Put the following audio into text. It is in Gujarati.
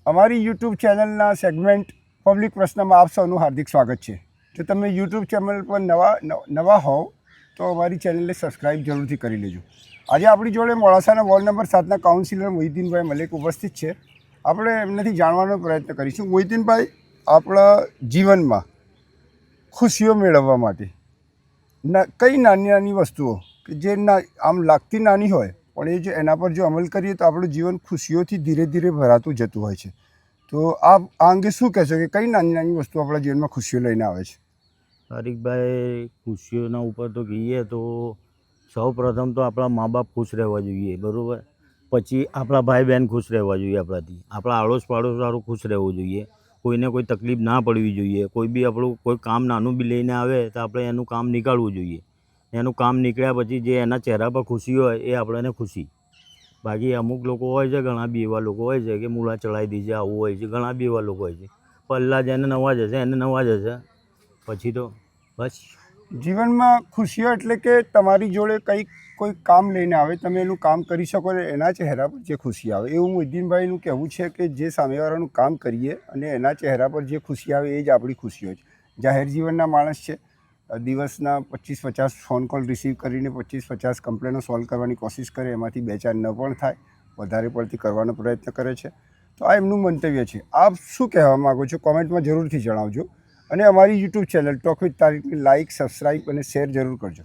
અમારી યુટ્યુબ ચેનલના સેગમેન્ટ પબ્લિક પ્રશ્નમાં આપ સૌનું હાર્દિક સ્વાગત છે. જો તમે યુટ્યુબ ચેનલ પર નવા હોવ તો અમારી ચેનલને સબસ્ક્રાઈબ જરૂરથી કરી લેજો. આજે આપણી જોડે મોડાસાના વોર્ડ નંબર 7ના કાઉન્સિલર મોહિદ્દીનભાઈ મલેક ઉપસ્થિત છે. આપણે એમનાથી જાણવાનો પ્રયત્ન કરીશું. મોહિદ્દીનભાઈ, આપણા જીવનમાં ખુશીઓ મેળવવા માટે કઈ નાની નાની વસ્તુઓ કે જે આમ લાગતી નાની હોય પણ એ જો એના પર જો અમલ કરીએ તો આપણું જીવન ખુશીઓથી ધીરે ધીરે ભરાતું જતું હોય છે. તો આપ આ અંગે શું કહેશો કે કઈ નાની નાની વસ્તુ આપણા જીવનમાં ખુશીઓ લઈને આવે છે? તારીકભાઈ, ખુશીઓના ઉપર તો કહીએ તો સૌ પ્રથમ તો આપણા મા બાપ ખુશ રહેવા જોઈએ, બરાબર. પછી આપણા ભાઈ બહેન ખુશ રહેવા જોઈએ, આપણાથી આપણા આડોશ પાડોશવાળું ખુશ રહેવું જોઈએ. કોઈને કોઈ તકલીફ ના પડવી જોઈએ. કોઈ બી આપણું કોઈ કામ નાનું બી લઈને આવે તો આપણે એનું કામ નીકાળવું જોઈએ. એનું કામ નીકળ્યા પછી જે એના ચહેરા પર ખુશી હોય એ આપણને ખુશી. બાકી અમુક લોકો હોય છે, ઘણા બી એવા લોકો હોય છે કે મૂળા ચડાવી દીધે આવું હોય છે, ઘણા બી એવા લોકો હોય છે. પહેલાં જેને નવાજ હશે એને નવાજ હશે, પછી તો બસ. જીવનમાં ખુશીઓ એટલે કે તમારી જોડે કોઈ કામ લઈને આવે, તમે એનું કામ કરી શકો ને એના ચહેરા પર જે ખુશી આવે. એવું મોહિદ્દીનભાઈનું કહેવું છે કે જે સામેવાળાનું કામ કરીએ અને એના ચહેરા પર જે ખુશી આવે એ જ આપણી ખુશીઓ છે. જાહેર જીવનના માણસ છે, દિવસના 25-50 ફોન કોલ રિસીવ કરીને 25-50 કમ્પ્લેનો સોલ્વ કરવાની કોશિશ કરે, એમાંથી 2-4 ન પણ થાય, વધારે પડતી કરવાનો પ્રયત્ન કરે છે. તો આ એમનું મંતવ્ય છે. આપ શું કહેવા માગો છો? કોમેન્ટમાં જરૂરથી જણાવજો. અને અમારી યુટ્યુબ ચેનલ ટોક વિથ તારીકને લાઇક, સબસ્ક્રાઈબ અને શેર જરૂર કરજો.